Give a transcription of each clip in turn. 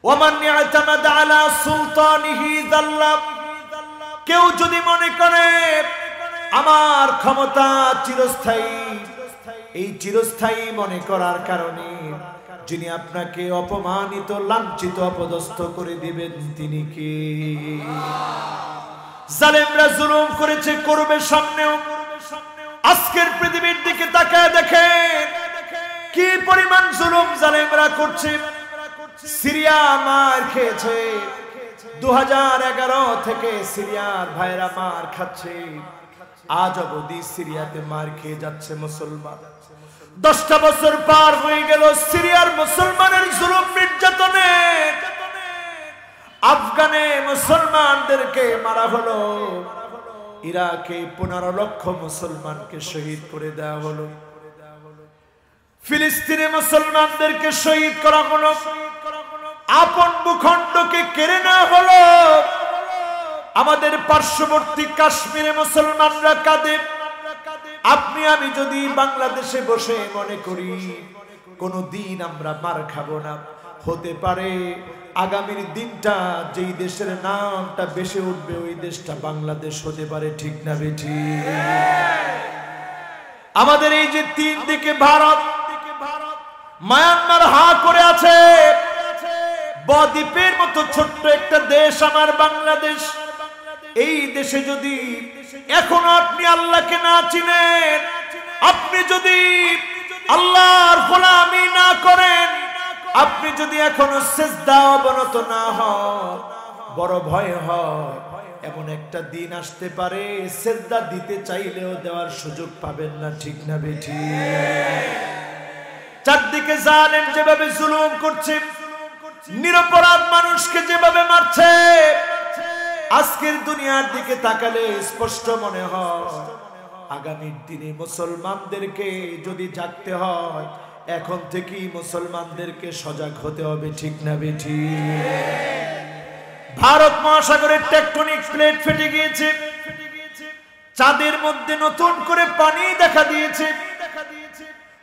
Oman ইয়াতামাদ আলা সুলতানিহি যাল্লা, কেউ যদি মনে করে আমার ক্ষমতা চিরস্থায়ী, এই চিরস্থায়ী মনে করার কারণে যিনি আপনাকে অপমানিত, লাঞ্ছিত, অপদস্থ করে দিবেন তিনি কে? জালেমরা জুলুম করেছে, করবে সামনেও। আজকের পৃথিবীর দিকে তাকায় দেখেন কি পরিমাণ জুলুম জালেমরা করছে। সিরিয়া মার খেয়েছে, 2011 থেকে সিরিয়ার ভাইরা মার খাচ্ছে। আজ অবধি সিরিয়াতে মার খেয়ে যাচ্ছে মুসলমান। 10টা বছর পার হয়ে গেল সিরিয়ার মুসলমানের জুলুম নির্যাতনে। আফগানে মুসলমানদেরকে মারা হলো, ইরাকে 15 লক্ষ মুসলমানকে শহীদ করে দেওয়া হলো, ফিলিস্তিনে মুসলমানদেরকে শহীদ করা হলো, আপন ভূখণ্ডকে কেড়ে নেওয়া হলো। আমাদের পার্শ্ববর্তী কাশ্মীরে মুসলমানরা কাঁদে। আপনি আমি যদি বাংলাদেশে বসে মনে করি কোনো দিন আমরা মার খাবো না, হতে পারে আগামীর দিনটা যেই দেশের নামটা বেশি উঠবে ওই দেশটা বাংলাদেশ হতে পারে। ঠিক না বেঠি? আমাদের এই যে 3 দিকে ভারত, মায়ানমার হা করে আছে, বদ্বীপের মতো ছোট্ট একটা দেশ আমার বাংলাদেশ। এই দেশে যদি এখনো আপনি আল্লাহকে না চিনেন, আপনি যদি আল্লাহর গোলামি না করেন, আপনি যদি এখনো সিজদা অবনত না হন, বড় ভয় হয় এমন একটা দিন আসতে পারে সিজদা দিতে চাইলেও দেওয়ার সুযোগ পাবেন না। ঠিক না বেঠি? চারদিকে জালেম যেভাবে জুলুম করছে, নিরপরাধ মানুষকে যেভাবে মারছে, আজকের দুনিয়ার দিকে তাকালে স্পষ্ট মনে হয় আগামীর দিনে মুসলমানদেরকে যদি জাগতে হয় এখন থেকেই মুসলমানদেরকে সজাগ হতে হবে। ঠিক না বেঠি? ভারত মহাসাগরের টেকটনিক প্লেট ফেটে গিয়েছে, চাঁদের মধ্যে নতুন করে পানি দেখা দিয়েছে।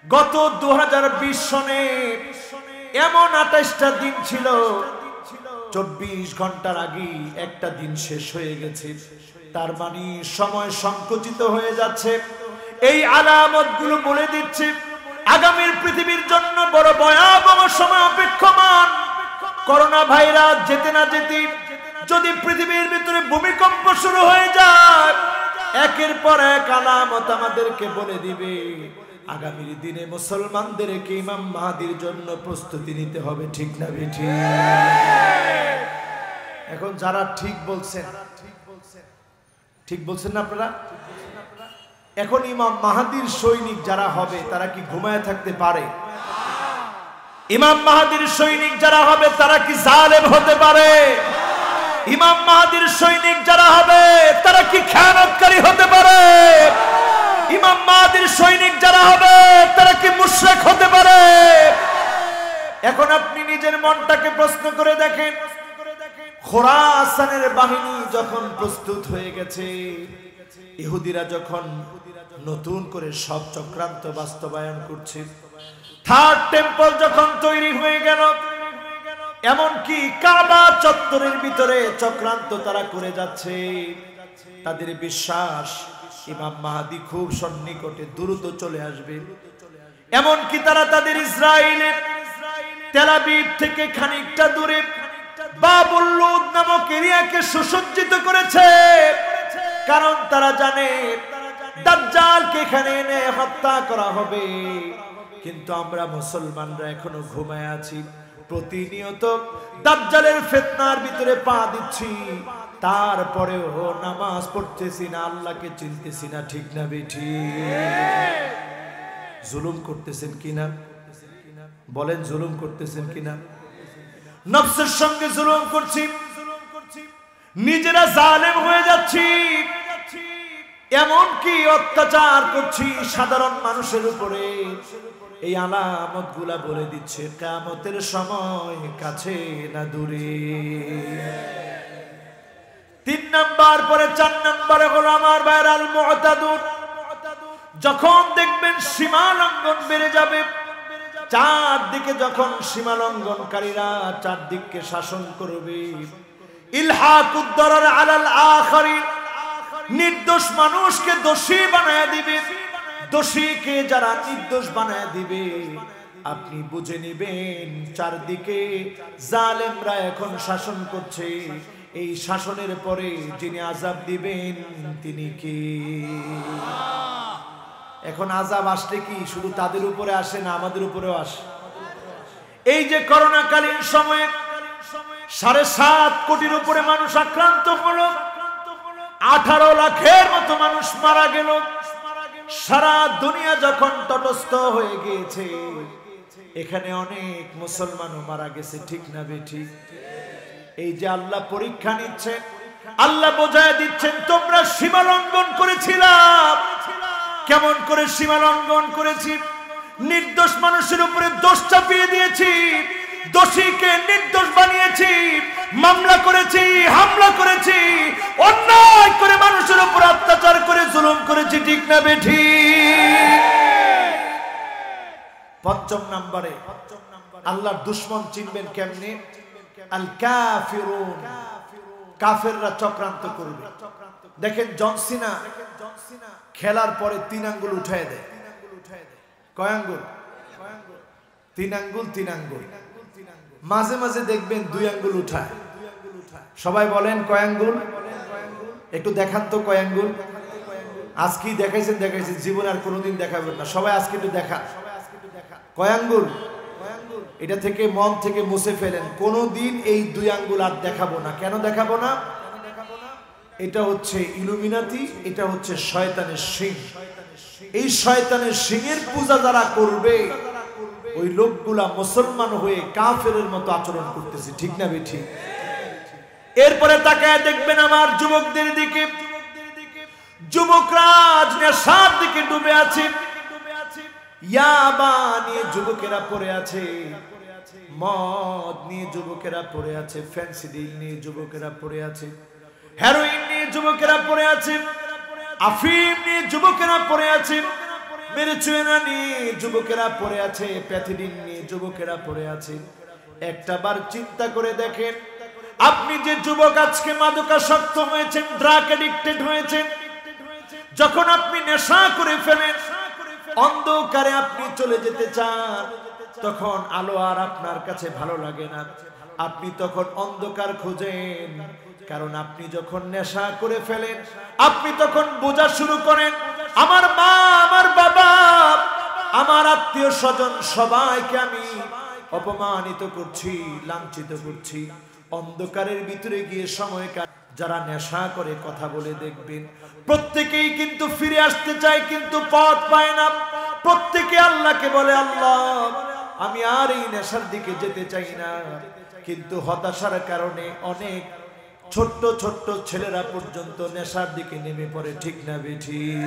গত 2020 সনে এমন 28টা দিন ছিল, 24 ঘন্টার আগে একটা দিন শেষ হয়ে গেছে। তার মানে সময় সংকুচিত হয়ে যাচ্ছে। এই আলামতগুলো বলে দিচ্ছে আগামীর পৃথিবীর জন্য বড় ভয়াবহ সময় অপেক্ষমান। করোনা ভাইরাস যেতে না যেতে যদি পৃথিবীর ভিতরে ভূমিকম্প শুরু হয়ে যায়, একের পর এক আলামত আমাদেরকে বলে দিবে আগামীর দিনে মুসলমানদেরকে ইমাম মাহদির জন্য প্রস্তুতি নিতে হবে। ঠিক না বেঠি? এখন যারা ঠিক বলছেন, ঠিক বলছেন না আপনারা? এখন ইমাম মাহদির সৈনিক যারা হবে তারা কি ঘুমায় থাকতে পারে? ইমাম মাহদির সৈনিক যারা হবে তারা কি জালেম হতে পারে? ইমাম মাহদির সৈনিক যারা হবে তারা কি খেয়ানতকারী হতে পারে? ইমাম মাহদির সৈনিক যারা হবে তারা কি মুশরিক হতে পারে? এখন আপনি নিজের মনটাকে প্রশ্ন করে দেখেন। খোরাসানের বাহিনী যখন প্রস্তুত হয়ে গেছে, ইহুদিরা যখন নতুন করে সব চক্রান্ত বাস্তবায়ন করছে, থার্ড টেম্পল যখন তৈরি হয়ে গেল, এমনকি কাবা চত্বরের ভিতরে চক্রান্ত তারা করে যাচ্ছে, তাদের বিশ্বাস ইমাম মাহদি খুব সন্নিকটে দ্রুত চলে আসবে। এমনকি তারা তাদের ইসরায়েলের তেল আবিব থেকে খানিকটা দূরে বাবুল লুদ নামক এরিয়াকে সুসজ্জিত করেছে, কারণ তারা জানে দাজ্জালকে এখানে এনে হত্যা করা হবে। কিন্তু আমরা মুসলমানরা এখনো ঘুমায় আছি, প্রতিনিয়ত দাজ্জালের ফিতনার ভিতরে পা দিচ্ছি, তারপরেও নামাজ পড়তেছি না, আল্লাহকে চিনতেছি না। ঠিক না বেঠি? জুলুম করতেছেন কিনা বলেন? জুলুম করতেছেন কিনা? নফসের সঙ্গে জুলুম করছি, নিজেরা জালেম হয়ে যাচ্ছি, এমনকি অত্যাচার করছি সাধারণ মানুষের উপরে। এই আলামত গুলা বলে দিচ্ছে কিয়ামতের সময় কাছে না দূরে। 3 নাম্বার পরে 4 নাম্বারে হলো আমার ভাইরাল মুতাদুন। যখন দেখবেন সীমা লঙ্ঘন বেড়ে যাবে, চারদিকে যখন সীমা লঙ্ঘনকারীরা চারদিককে শাসন করবে, ইলহাকুদ দরার আলাল আখারিন, নির্দোষ মানুষকে দোষী বানায় দিবে, দোষীকে যারা নির্দোষ বানায় দিবে, আপনি বুঝে নেবেন চারদিকে জালেমরা এখন শাসন করছে। এই শাসনের পরে যিনি আযাব দিবেন তিনি কে? এখন আযাব আসলে কি শুধু তাদের উপরে আসে না আমাদের উপরেও আসে? এই যে করোনাকালীন সময়ে 7.5 কোটির উপরে মানুষ আক্রান্ত হলো, 18 লাখের মতো মানুষ মারা গেল, সারা দুনিয়া যখন তটস্থ হয়ে গিয়েছে, এখানে অনেক মুসলমানও মারা গেছে, ঠিক না বেঠিক? এই যে আল্লাহ পরীক্ষা নিচ্ছে, আল্লাহ বোঝায় দিচ্ছেন তোমরা সীমা লঙ্ঘন করেছিলা। কেমন করে সীমা লঙ্ঘন করেছি? নির্দোষ মানুষের উপরে দোষ চাপিয়ে দিয়েছি, দোষীকে নির্দোষ বানিয়েছি, মামলা করেছি, হামলা করেছি, অন্যায় করে মানুষের উপর অত্যাচার করে জুলুম করেছি, ঠিক না বেঠিক? 5 নম্বরে আল্লাহর দুশমন চিনবেন কেমনে? আল কাফিরুন, কাফেররা চক্রান্ত করবে। দেখেন জন সিনা খেলার পরে 3 আঙ্গুল উঠায় দেয়। কয় আঙ্গুল? 3 আঙ্গুল, 3 আঙ্গুল। মাঝে মাঝে দেখবেন 2 আঙ্গুল উঠায়। সবাই বলেন কয় আঙ্গুল? একটু দেখান তো কয় আঙ্গুল। আজকেই দেখাইছেন, জীবন আর কোনোদিন দেখাবেন না। সবাই আজকে একটু দেখা কয় আঙ্গুল। এটা থেকে মন থেকে মুছে ফেলেন, কোনোদিন এই 2 আঙ্গুল আর দেখাবো না। কেন দেখাবো না? এটা হচ্ছে ইলুমিনাতি, এটা হচ্ছে শয়তানের শিং। এই শয়তানের শিংয়ের পূজা যারা করবে, ওই লোকগুলা মুসলমান হয়ে কাফেরের মতো আচরণ করতেছে, ঠিক না বেঠিক? এরপরে তাকায় দেখবেন আমার যুবকদের দিকে, যুবকরা আজ নেশার দিকে ডুবে আছে, ইয়াবা নিয়ে যুবকেরা পড়ে আছে, মদ নিয়ে যুবকেরা পড়ে আছে, ফেন্সিডিল নিয়ে যুবকেরা পড়ে আছে, হেরোইন নিয়ে যুবকেরা পড়ে আছে, আফিম নিয়ে যুবকেরা পড়ে আছে, মেরিজুয়ানা নিয়ে যুবকেরা পড়ে আছে, প্যাথিডিন নিয়ে যুবকেরা পড়ে আছে। একটাবার চিন্তা করে দেখেন, আপনি যে যুবক আজকে মাদকাসক্ত হয়েছেন, ড্রাগ অ্যাডিক্টেড হয়েছেন, যখন আপনি নেশা করে ফেলেন, অন্ধকারে আপনি চলে যেতে চান, তখন আলো আর আপনার কাছে ভালো লাগে না, আপনি তখন অন্ধকার খোঁজেন। কারণ আপনি যখন নেশা করে ফেলেন, আপনি তখন বোঝা শুরু করেন, আমার মা, আমার বাবা, আমার আত্মীয় স্বজন সবাইকে আমি অপমানিত করছি, লাঞ্ছিত করছি। অন্ধকারের ভিতরে গিয়ে সময় কাটান। যারা নেশা করে কথা বলে দেখবেন, প্রত্যেকেই কিন্তু ফিরে আসতে চায়, কিন্তু পথ পায় না। প্রত্যেকে আল্লাহকে বলে, আল্লাহ আমি আর এই নেশার দিকে যেতে চাই না। কিন্তু হতাশার কারণে অনেক ছোট্ট ছোট্ট ছেলেরা পর্যন্ত নেশার দিকে নেমে পড়ে, ঠিক না বেঠিক?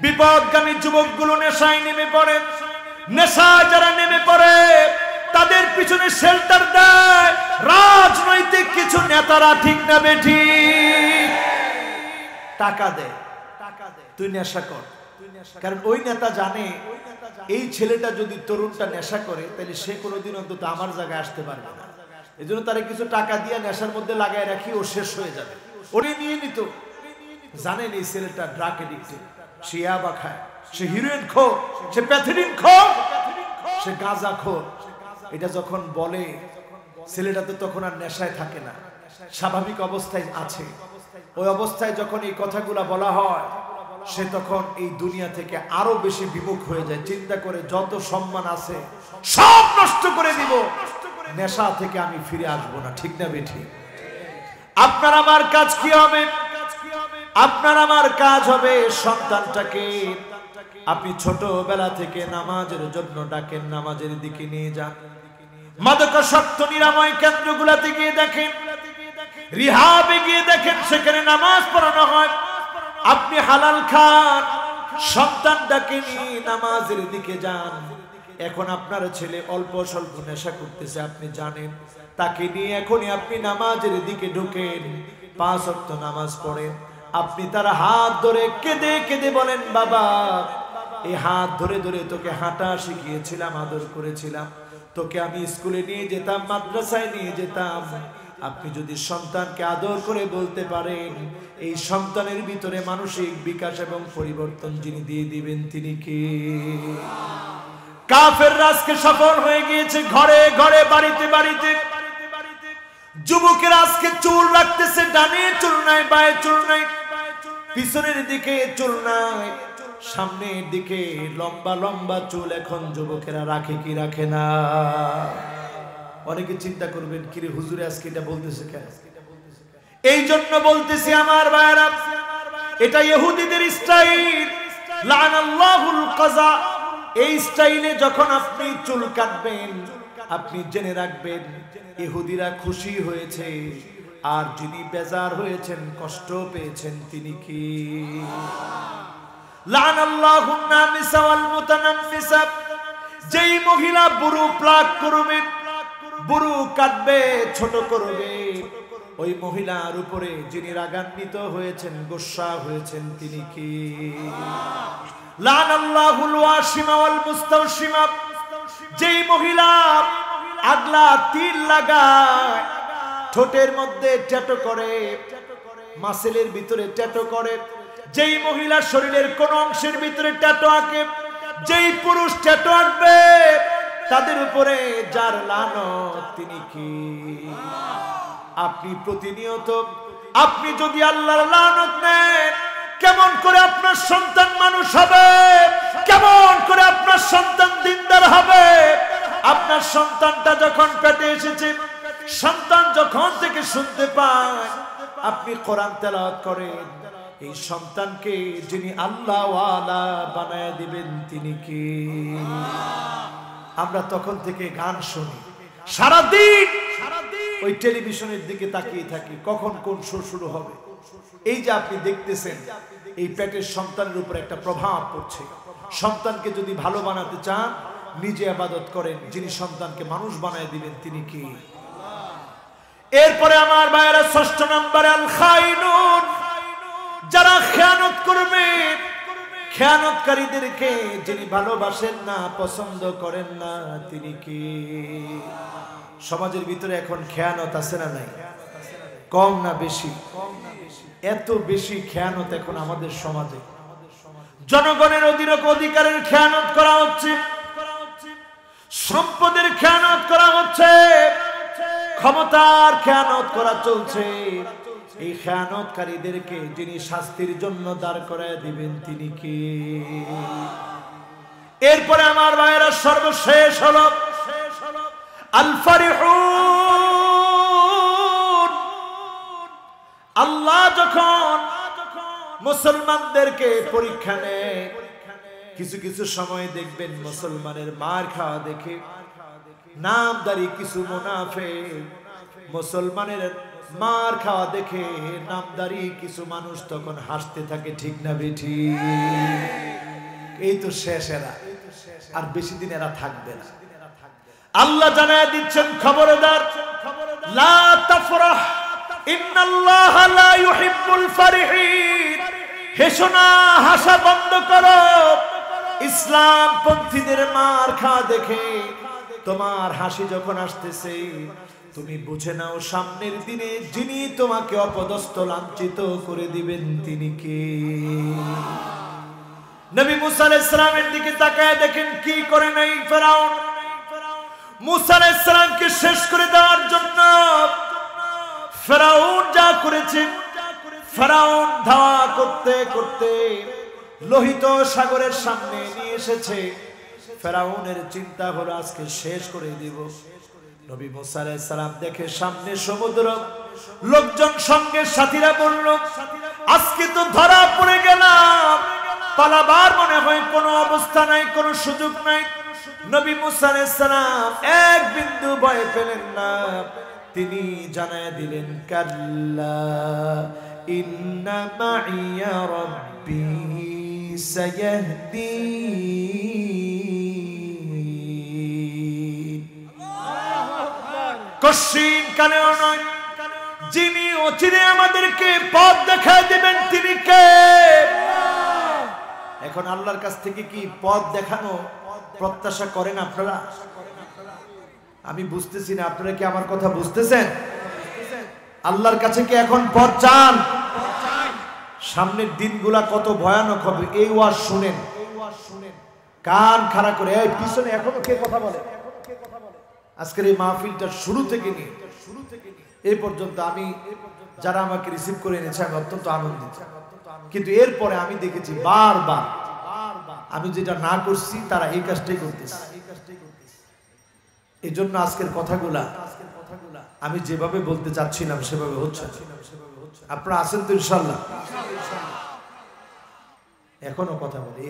বিপদগামী যুবকগুলো নেশায় নেমে পড়ে। নেশায় যারা নেমে পড়ে, তাদের পিছনে শেল্টার দেয় রাজনৈতিক কিছু নেতারা, ঠিক না বেঠিক? টাকা দেয়, তুই নেশা কর। কারণ ওই নেতা জানে এই ছেলেটা যদি তরুণটা নেশা করে, তাহলে সে কোনোদিন অন্তত আমার জায়গায় আসতে পারবে না। এই জন্য তারা কিছু টাকা দিয়ে নেশার মধ্যে লাগায় রাখি, ও শেষ হয়ে যাবে। ওরে নিয়ে নিত। জানেন এই ছেলেটা ড্রাগ এডিক্টেড, সে ইয়াবা খায়, সে হিরোইন খোর, সে প্যাথিডিন খোর, সে গাঁজা খোর। এটা যখন বলে, ছেলেটা তো তখন আর নেশায় থাকে না, স্বাভাবিক অবস্থায় আছে। ওই অবস্থায় যখন এই কথাগুলা বলা হয়, সে তখন এই দুনিয়া থেকে আরো বেশি বিমুখ হয়ে যায়। চিন্তা করে যত সম্মান আছে সব নষ্ট করে দিব, নেশা থেকে আমি ফিরে আসবো না, ঠিক না বেঠিক? আপনার আমার কাজ কি হবে? আপনার আমার কাজ হবে সন্তানটাকে আপনি ছোটবেলা থেকে নামাজের জন্য ডাকেন, নামাজের দিকে নিয়ে যান। মাদকাসক্ত নিরাময় কেন্দ্রগুলোতে গিয়ে দেখেন, রিহাবে গিয়ে দেখেন, সেখানে নামাজ পড়ানো হয়। আপনি হালাল খান, সন্তানটাকে নিয়ে নামাজের দিকে যান। এখন আপনার ছেলে অল্প স্বল্প নেশা করতেছে, আপনি জানেন, তাকে নিয়ে এখনই আপনি নামাজের দিকে ঢুকেন, 5 ওয়াক্ত নামাজ পড়েন। আপনি তার হাত ধরে কেঁদে কেঁদে বলেন, বাবা এই হাত ধরে ধরে তোকে হাঁটা শিখিয়েছিলাম, আদর করেছিলাম, তোকে আমি স্কুলে নিয়ে যেতাম, মাদ্রাসায় নিয়ে যেতাম। আপনি যদি সন্তানকে আদর করে বলতে পারেন, এই সন্তানের ভিতরে মানসিক বিকাশ এবং পরিবর্তন যিনি দিয়ে দিবেন তিনি কে? কাফেররা আজকে সফল হয়ে গিয়েছে ঘরে ঘরে, বাড়িতে বাড়িতে। যুবকেরা আজকে চুল রাখতেছে, ডানে চুল নাই, বায়ে চুল নাই, পিছনের দিকে চুল নাই, সামনের দিকে লম্বা লম্বা চুল এখন যুবকেরা রাখে কি রাখে না? অনেকে চিন্তা করবেন, কিরে হুজুরে আজকে এটা বলতেছে কেন? এই জন্য বলতেছি আমার ভাইরা, এটা ইহুদিদের স্টাইল, লানাল্লাহুল কাযা। এই স্টাইলে যখন আপনি চুল কাটবেন, আপনি জেনে রাখবেন ইহুদিরা খুশি হয়েছে, আর যিনি বেজার হয়েছেন, কষ্ট পেয়েছেন তিনি কি? লানাল্লাহুন নামিসা ওয়াল মুতানাম্মিসা। যেই মহিলা বুড়ো প্লাক করবে, বুড়ো কাটবে, ছোট করবে, ওই মহিলার উপরে যিনি রাগান্বিত হয়েছেন, গোসা হয়েছেন তিনি কি? লানাল্লাহুল ওয়াশিমা ওয়াল মুস্তাওশিমা। যেই মহিলা আগলা তিল লাগায়, ঠোঁটের মধ্যে ট্যাটু করে, মাসেলের ভিতরে ট্যাটু করে, যেই মহিলা শরীরের কোন অংশের ভিতরে ট্যাটু আঁকে, যেই পুরুষ ট্যাটু আঁকবে, তাদের উপরে যার লানত তিনি কি? আপনি প্রতিনিয়ত, আপনি যদি আল্লাহর লানত নেন, কেমন করে আপনার সন্তান মানুষ হবে? কেমন করে আপনার সন্তান দিনদার হবে? আপনার সন্তানটা যখন পেটে এসেছে, সন্তান যখন থেকে শুনতে পায় আপনি কোরআন তেলাওয়াত করেন, এই সন্তানকে যিনি আল্লাহ ওয়ালা বানায় দিবেন তিনি কি? আমরা তখন থেকে গান শুনি, সারাদিন ওই টেলিভিশনের দিকে তাকিয়ে থাকি, কখন কোন শো শুরু হবে। এই যে আপনি দেখতেছেন, এই পেটের সন্তানের উপর একটা প্রভাব পড়ছে। সন্তানকে যদি ভালো বানাতে চান, নিজে ইবাদত করেন, যিনি সন্তানকে মানুষ বানায় দিবেন তিনি কি? এরপরে আমার ভাইয়েরা, ষষ্ঠ নম্বরে আল খাইনুন। যারা খেয়ানত করবে, খেয়ানতকারীদেরকে যিনি ভালোবাসেন না, পছন্দ করেন না তিনি কি? সমাজের ভিতরে এখন খেয়ানত আছে না নাই? কম না বেশি? এত বেশি খেয়ানত এখন আমাদের সমাজে। জনগণের অধিকারের খেয়ানত করা হচ্ছে, সম্পদের খেয়ানত করা হচ্ছে, ক্ষমতার খেয়ানত করা চলছে। এই খেয়ানতকারীদেরকে যিনি শাস্তির জন্য দাঁড় করায় দিবেন তিনি কি? এরপরে আমার ভাইয়েরা, সর্বশেষ হলো আল ফারিহুন। আল্লাহ যখন মুসলমানদেরকে পরীক্ষা নেয়, কিছু কিছু সময় দেখবেন মুসলমানের মার খাওয়া দেখে নামদারি কিছু মুনাফিক, মুসলমানের মার খাওয়া দেখে নামদারি কিছু মানুষ তখন হাসতে থাকে, ঠিক না বেঠি? এই তো শেষ এরা, আর বেশি দিন এরা থাকবে না। আল্লাহ জানায় দিচ্ছেন, খবরদার, লা তাফরাহ, ইন্নাল্লাহা লা ইউহিব্বুল ফারিহিন। হেসো না, হাসা বন্ধ করো। ইসলাম পন্থীদের মার খাওয়া দেখে তোমার হাসি যখন আসতেছে, তুমি বুঝে নাও সামনের দিনে যিনি তোমাকে অপদস্থ, লাঞ্ছিত করে দিবেন তিনি কে? নবী মুসা আলাইহিস সালামের দিকে তাকায় দেখেন কি করে নাই ফেরাউন। মুসা আলাইহিস সালামকে শেষ করে দেওয়ার জন্য ফেরাউন যা করেছে, ফেরাউন ধাওয়া করতে করতে লোহিত সাগরের সামনে নিয়ে এসেছে। ফেরাউনের চিন্তা হলো আজকে শেষ করে দিব। নবী মুসা আলাইহিস সালাম দেখে সামনে সমুদ্র, লোকজন সঙ্গে সাথীরা বলল, আজকে তো ধরা পড়ে গেলাম, পালাবার মনে হয় কোনো অবস্থা নাই, কোনো সুযোগ নাই। নবী মুসা আলাইহিস সালাম এক বিন্দু ভয় পেলেন না, তিনি জানায় দিলেন, কাল্লা ইন্না মাইয়া রাব্বি সায়াহদিন। কশিন কালেও নয়, যিনি অচিরে আমাদেরকে পথ দেখায় দিবেন তিনি কে? এখন আল্লাহর কাছ থেকে কি পথ দেখানো প্রত্যাশা করেন আপনারা? আমি বুঝতেছি না, আপনারা কি আমার কথা বুঝতেছেন? আল্লাহর কাছে কি এখন পথ চান? সামনের দিনগুলা কত ভয়ানক হবে এই ওয়াজ শুনেন, কান খাড়া করে। এই পিছনে এখনো কে কথা বলে? আজকের এই মাহফিলটা শুরু থেকে নিয়ে এই পর্যন্ত আমি যারা আমাকে রিসিভ করে এনেছে আমি অত্যন্ত আনন্দিত, কিন্তু এরপরে আমি দেখেছি বারবার আমি যেটা না করছি তারা এই কাজটাই করতেছে। এই জন্য আজকের কথাগুলা আমি যেভাবে বলতে চাচ্ছিলাম সেভাবে হচ্ছে। আপনারা আছেন তো ইনশাআল্লাহ? এখনো কথা বলি,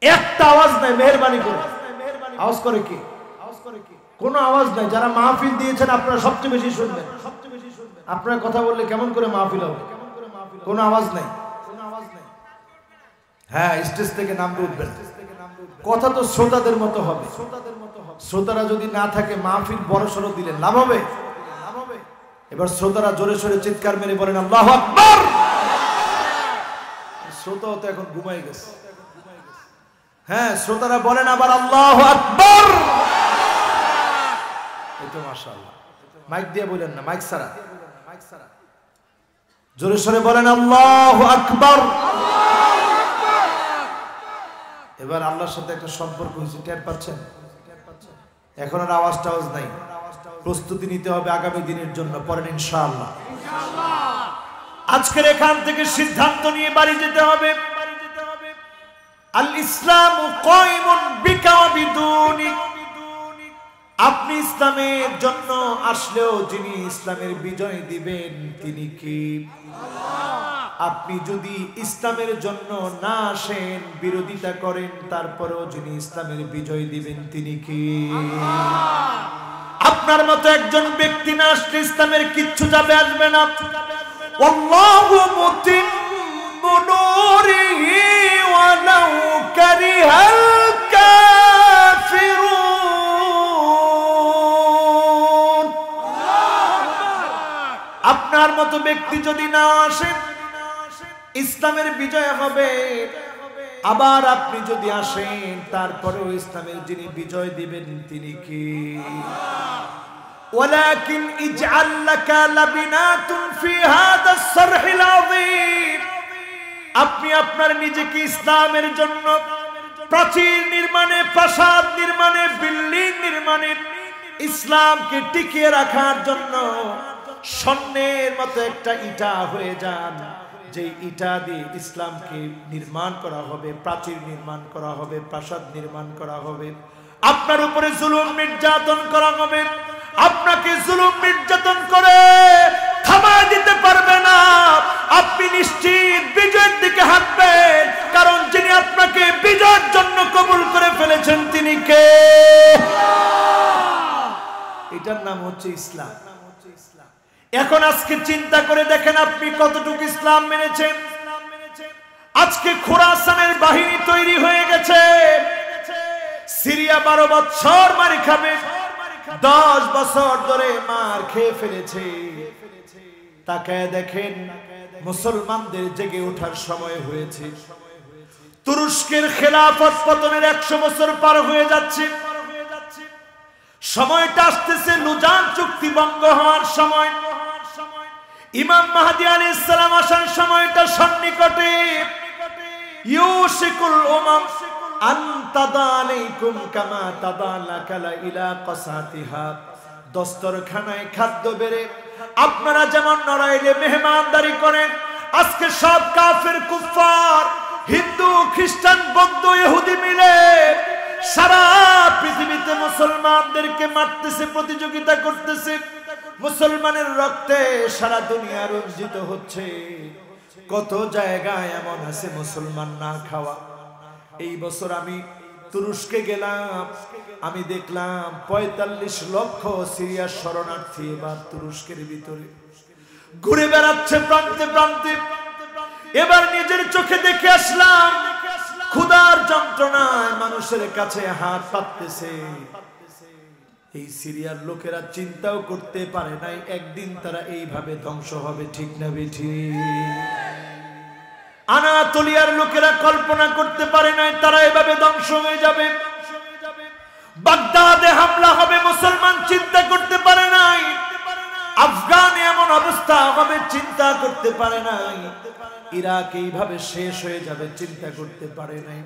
একটা আওয়াজ নাই, মেহেরবানি করে। আওয়াজ করে কি? কোনো আওয়াজ নাই। যারা মাহফিল দিয়েছেন আপনারা সবচেয়ে বেশি শুনবেন। আপনারা কথা বললে কেমন করে মাহফিল হবে? কোনো আওয়াজ নাই। হ্যাঁ, স্টেজ থেকে নামবে উঠবেন। কথা তো শ্রোতাদের মতো হবে। শ্রোতারা যদি না থাকে মাহফিল বড় সড়ো দিলে লাভ হবে? এবার শ্রোতারা জোরে সোরে চিৎকার মেরে বলেন আল্লাহু আকবার। শ্রোতাও তো এখন ঘুমাই গেছে। হ্যাঁ, শ্রোতারা বলেন আবার আল্লাহু আকবার। এই তো মাশাআল্লাহ। মাইক দিয়ে বলেন না, মাইক ছাড়া। জোরে সোরে বলেন আল্লাহু আকবার। এবার আল্লাহর সাথে একটা সম্পর্ক হয়েছে, টের পাচ্ছেন? এখন আর আওয়াজ টাওয়াজ নাই। প্রস্তুতি নিতে হবে আগামী দিনের জন্য। পড়েন ইনশাআল্লাহ। আজকের এখান থেকে সিদ্ধান্ত নিয়ে বাড়ি যেতে হবে। আল ইসলামু কায়িমুন বিকা ওয়া বিদুনিক। আপনি ইসলামের জন্য আসলেও যিনি ইসলামের বিজয় দিবেন তিনি কি? আপনি যদি ইসলামের জন্য না আসেন, বিরোধিতা করেন, তারপরেও যিনি ইসলামের বিজয় দিবেন তিনি কি? আপনার মতো একজন ব্যক্তি না আসলে ইসলামের কিচ্ছু যাবে আসবে না। আল্লাহু মুতিম্মু নূরিহি ওয়ালাউ কারিহাল কাফিরুন। আপনার মতো ব্যক্তি যদি না আসেন ইসলামের বিজয় হবে। আবার আপনি যদি আসেন তারপরেও ইসলামের যিনি বিজয় দিবেন তিনি কি? ওয়ালাকিন ইজআল লাকা লাবিনাতুন ফি হাদাস সারহিল আযীম। আপনি আপনার নিজেকে ইসলামের জন্য প্রাচীর নির্মাণে, প্রাসাদ নির্মাণে, বিল্ডিং নির্মাণে, ইসলামকে টিকিয়ে রাখার জন্য স্বর্ণের মতো একটা ইটা হয়ে যান, যে ইটা দিয়ে ইসলামকে নির্মাণ করা হবে, প্রাচীর নির্মাণ করা হবে, প্রাসাদ নির্মাণ করা হবে। আপনার উপরে জুলুম নির্যাতন করা হবে, আপনাকে জুলুম নির্যাতন করে থামায় দিতে পারবে না। আপনি নিশ্চিত বিজয়ের দিকে হাঁটবেন, কারণ যিনি আপনাকে বিজয়ের জন্য কবুল করে ফেলেছেন তিনি কে? এটার নাম হচ্ছে ইসলাম। এখন আজকে চিন্তা করে দেখেন আপনি কতটুকু ইসলাম মেনেছেন। আজকে খোরাসানের বাহিনী তৈরি হয়ে গেছে। সিরিয়া 12 বছর মার খাবে, 10 বছর ধরে মার খেয়ে ফেলেছে। তাকায় দেখেন মুসলমানদের জেগে ওঠার সময় হয়েছে। তুরস্কের খেলাফত পতনের 100 বছর পার হয়ে যাচ্ছে। সময়টা আসতেছে লুজান চুক্তি ভঙ্গ হওয়ার সময়। ইমাম মাহদী আলাইহিস সালাম আসার সময়টা সন্নিকটে। ইউশিকুল উমাম আন তাদালাইকুম কামা তাদালাকালা ইলা কাসাতিহা। দস্তরখানায় খাদ্য বেড়ে আপনারা যেমন নড়াইলে মেহমানদারি করেন, আজকে সব কাফের কুফার, হিন্দু, খ্রিস্টান, বৌদ্ধ, ইহুদি মিলে সারা পৃথিবীতে মুসলমানদেরকে মারতেছে, প্রতিযোগিতা করতেছে। মুসলমানের রক্তে সারা দুনিয়া রঞ্জিত হচ্ছে। কত জায়গায় এমন আছে মুসলমান না খাওয়া। এই বছর আমি তুরস্কে গেলাম, আমি দেখলাম 45 লক্ষ সিরিয়ার শরণার্থী এবার তুরস্কের ভিতরে ঘুরে বেড়াচ্ছে প্রান্তে প্রান্তে। এবার নিজের চোখে দেখে আসলাম ক্ষুধার যন্ত্রণায় মানুষের কাছে হাত পাততেছে। এই সিরিয়ার লোকেরা চিন্তাও করতে পারে নাই একদিন তারা এইভাবে ধ্বংস হবে, ঠিক না বেঠি? আনাতোলিয়ার লোকেরা কল্পনা করতে পারে নাই তারা এভাবে ধ্বংস হয়ে যাবে। বাগদাদে হামলা হবে মুসলমান চিন্তা করতে পারে নাই। আফগানে এমন অবস্থা হবে চিন্তা করতে পারে নাই। ইরাক এইভাবে শেষ হয়ে যাবে চিন্তা করতে পারে নাই।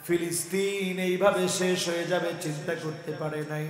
ফিলিস্তিন এইভাবে শেষ হয়ে যাবে চিন্তা করতে পারে নাই।